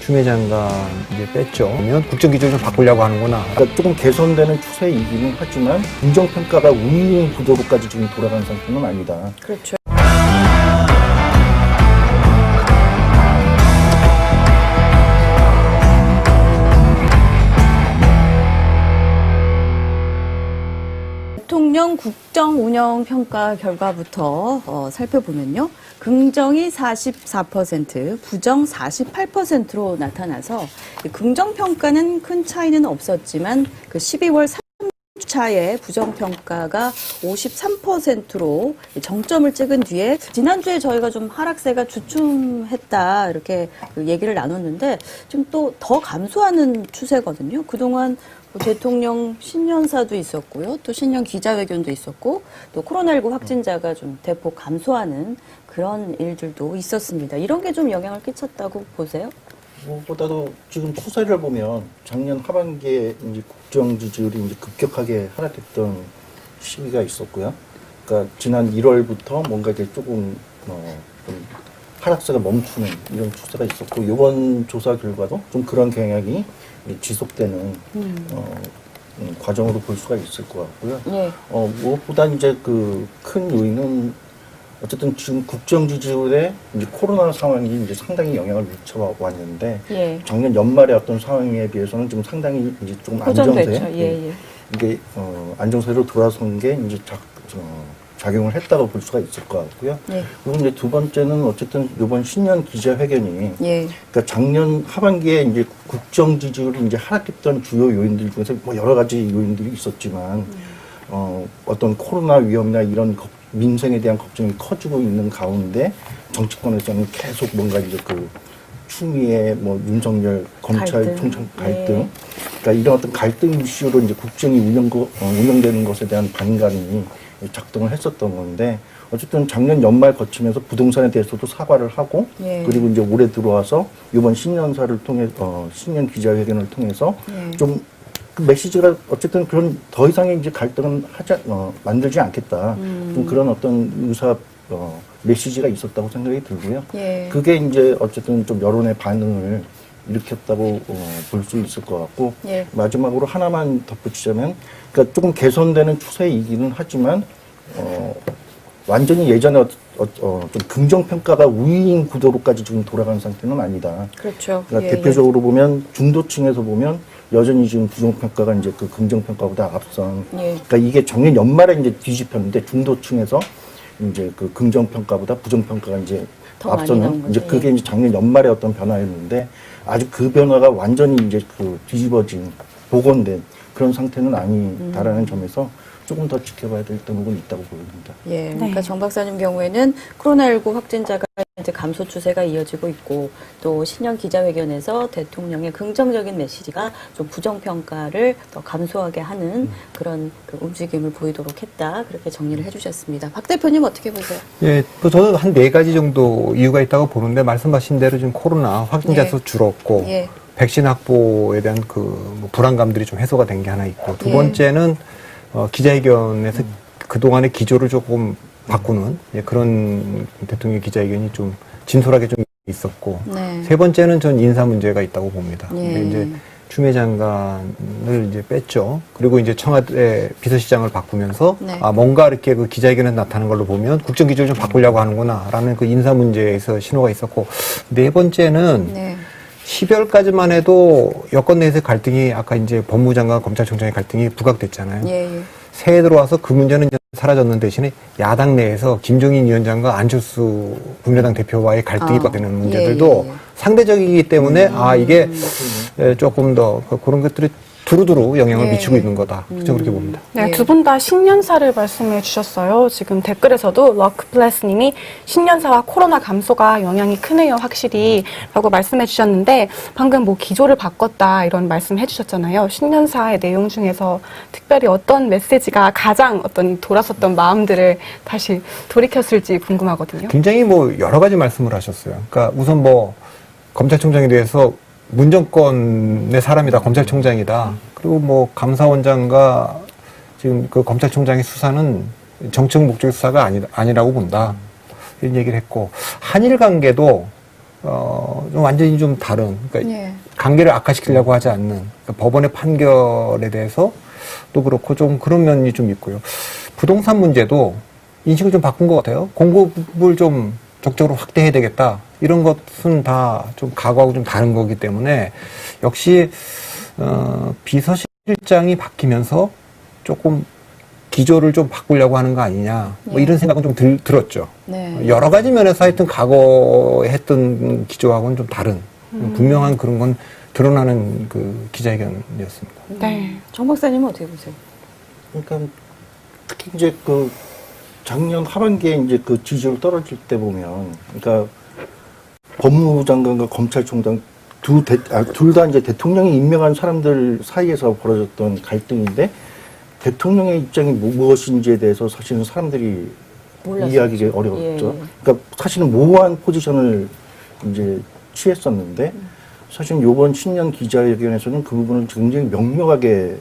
추미애 장관 이제 뺐죠. 그러면 국정기조를 좀 바꾸려고 하는구나. 그러니까 조금 개선되는 추세이기는 하지만 긍정평가가 우위인 구도로까지 지금 돌아간 상태는 아니다. 그렇죠. 대통령 국정운영평가 결과부터 살펴보면요. 긍정이 44%, 부정 48%로 나타나서 긍정평가는 큰 차이는 없었지만 그 12월 3주차에 부정평가가 53%로 정점을 찍은 뒤에 지난주에 저희가 좀 하락세가 주춤했다 이렇게 얘기를 나눴는데 지금 또 더 감소하는 추세거든요. 그동안 대통령 신년사도 있었고요. 또 신년 기자회견도 있었고 또 코로나19 확진자가 좀 대폭 감소하는 그런 일들도 있었습니다. 이런 게 좀 영향을 끼쳤다고 보세요? 무엇보다도 지금 추세를 보면 작년 하반기에 이제 국정 지지율이 이제 급격하게 하락했던 시기가 있었고요. 그러니까 지난 1월부터 뭔가 이제 조금 좀 하락세가 멈추는 이런 추세가 있었고 이번 조사 결과도 좀 그런 경향이 지속되는 과정으로 볼 수가 있을 것 같고요. 예. 무엇보다 이제 그 큰 요인은 어쨌든 지금 국정 지지율에 이제 코로나 상황이 이제 상당히 영향을 미쳐 왔는데 예. 작년 연말의 어떤 상황에 비해서는 좀 상당히 이제 조금 안정세, 이게 안정세로 돌아선 게 이제 작용을 했다고 볼 수가 있을 것 같고요. 예. 그리고 이제 두 번째는 어쨌든 이번 신년 기자회견이 예. 그러니까 작년 하반기에 이제 국정 지지율이 이제 하락했던 주요 요인들 중에서 뭐 여러 가지 요인들이 있었지만 어떤 코로나 위험이나 이런 민생에 대한 걱정이 커지고 있는 가운데 정치권에서는 계속 뭔가 이제 그 추미애 뭐 윤석열 검찰총장 갈등, 예. 그러니까 이런 어떤 갈등 이슈로 이제 국정이 운영되는 것에 대한 반감이 작동을 했었던 건데 어쨌든 작년 연말 거치면서 부동산에 대해서도 사과를 하고 예. 그리고 이제 올해 들어와서 이번 신년사를 통해 신년 기자회견을 통해서 예. 좀 그 메시지가 어쨌든 그런 더 이상의 이제 갈등은 만들지 않겠다. 좀 그런 어떤 의사 메시지가 있었다고 생각이 들고요. 예. 그게 이제 어쨌든 좀 여론의 반응을 일으켰다고 볼 수 있을 것 같고 예. 마지막으로 하나만 덧붙이자면 그러니까 조금 개선되는 추세이기는 하지만 완전히 예전에 좀 긍정평가가 우위인 구도로까지 지금 돌아간 상태는 아니다. 그렇죠. 그러니까 예, 대표적으로 보면 중도층에서 보면 여전히 지금 부정평가가 이제 그 긍정평가보다 앞선. 예. 그러니까 이게 작년 연말에 이제 뒤집혔는데 중도층에서 이제 그 긍정평가보다 부정평가가 이제 더 많이 앞서는 나온 이제 거죠. 그게 예. 이제 작년 연말에 어떤 변화였는데 아직 그 변화가 완전히 이제 그 뒤집어진 복원된 그런 상태는 아니다라는 점에서 조금 더 지켜봐야 될 부분이 있다고 보입니다. 예, 그러니까 네. 정 박사님 경우에는 코로나19 확진자가 이제 감소 추세가 이어지고 있고 또 신년 기자회견에서 대통령의 긍정적인 메시지가 좀 부정평가를 더 감소하게 하는 그런 그 움직임을 보이도록 했다. 그렇게 정리를 해주셨습니다. 박 대표님 어떻게 보세요? 예, 뭐 저는 한 4가지 정도 이유가 있다고 보는데 말씀하신 대로 지금 코로나 확진자 수 줄었고 예. 백신 확보에 대한 뭐 불안감들이 좀 해소가 된 게 하나 있고 두 예. 번째는 기자회견에서 그동안의 기조를 조금 바꾸는 그런 대통령 기자회견이 좀 진솔하게 좀 있었고 네. 세 번째는 전 인사 문제가 있다고 봅니다. 예. 근데 이제 추미애 장관을 이제 뺐죠. 그리고 이제 청와대 비서실장을 바꾸면서 네. 뭔가 이렇게 그 기자회견에 나타나는 걸로 보면 국정 기조를 좀 바꾸려고 하는구나라는 그 인사 문제에서 신호가 있었고 네 번째는 네. 12월까지만 해도 여권 내에서 갈등이 아까 이제 법무장관 검찰총장의 갈등이 부각됐잖아요. 예, 예. 새해 들어와서 그 문제는 이제 사라졌는 대신에 야당 내에서 김종인 위원장과 안철수 국민의당 대표와의 갈등이 되는 문제들도 예, 예. 상대적이기 때문에 이게 조금 더 그런 것들이 두루두루 영향을 예, 미치고 예. 있는 거다. 저는 그렇게 봅니다. 네, 예. 두 분 다 신년사를 말씀해 주셨어요. 지금 댓글에서도 럭플래스님이 신년사와 코로나 감소가 영향이 크네요, 확실히 라고 말씀해 주셨는데 방금 뭐 기조를 바꿨다 이런 말씀해 주셨잖아요. 신년사의 내용 중에서 특별히 어떤 메시지가 가장 어떤 돌아섰던 마음들을 다시 돌이켰을지 궁금하거든요. 굉장히 뭐 여러 가지 말씀을 하셨어요. 그러니까 우선 뭐 검찰총장에 대해서 문정권의 사람이다, 검찰총장이다. 그리고 뭐 감사원장과 지금 그 검찰총장의 수사는 정책 목적의 수사가 아니라고 본다. 이런 얘기를 했고 한일 관계도 좀 완전히 좀 다른, 그러니까 예. 관계를 악화시키려고 하지 않는, 그러니까 법원의 판결에 대해서 또 그렇고 좀 그런 면이 좀 있고요. 부동산 문제도 인식을 좀 바꾼 것 같아요. 공급을 좀 적극적으로 확대해야 되겠다. 이런 것은 다 좀 과거하고 좀 다른 거기 때문에 역시 비서실장이 바뀌면서 조금 기조를 좀 바꾸려고 하는 거 아니냐. 뭐 예. 이런 생각은 좀 들었죠. 네. 여러 가지 면에서 하여튼 과거에 했던 기조하고는 좀 다른 분명한 그런 건 드러나는 그 기자회견이었습니다. 네. 정 박사님은 어떻게 보세요? 그러니까 특히 이제 그 작년 하반기에 이제 그 지지율 떨어질 때 보면, 그러니까 법무부 장관과 검찰총장 둘 다 이제 대통령이 임명한 사람들 사이에서 벌어졌던 갈등인데, 대통령의 입장이 무엇인지에 대해서 사실은 사람들이 몰랐었죠. 이해하기가 어려웠죠. 예. 그러니까 사실은 모호한 포지션을 이제 취했었는데, 사실 이번 신년 기자회견에서는 그 부분을 굉장히 명료하게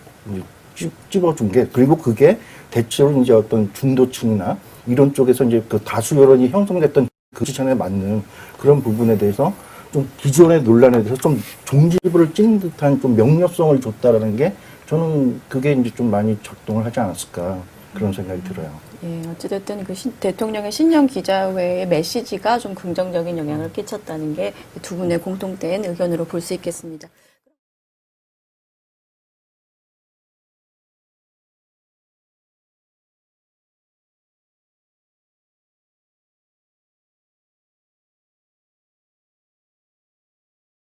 이제 찝어준 게, 그리고 그게 대체로 이제 어떤 중도층이나 이런 쪽에서 이제 그 다수 여론이 형성됐던 그 포지션에 맞는 그런 부분에 대해서 좀 기존의 논란에 대해서 좀 종지부를 찍는 듯한 좀 명료성을 줬다라는 게, 저는 그게 이제 좀 많이 작동을 하지 않았을까 그런 생각이 들어요. 예, 어찌됐든 그 대통령의 신년 기자회의 메시지가 좀 긍정적인 영향을 끼쳤다는 게 두 분의 공통된 의견으로 볼 수 있겠습니다.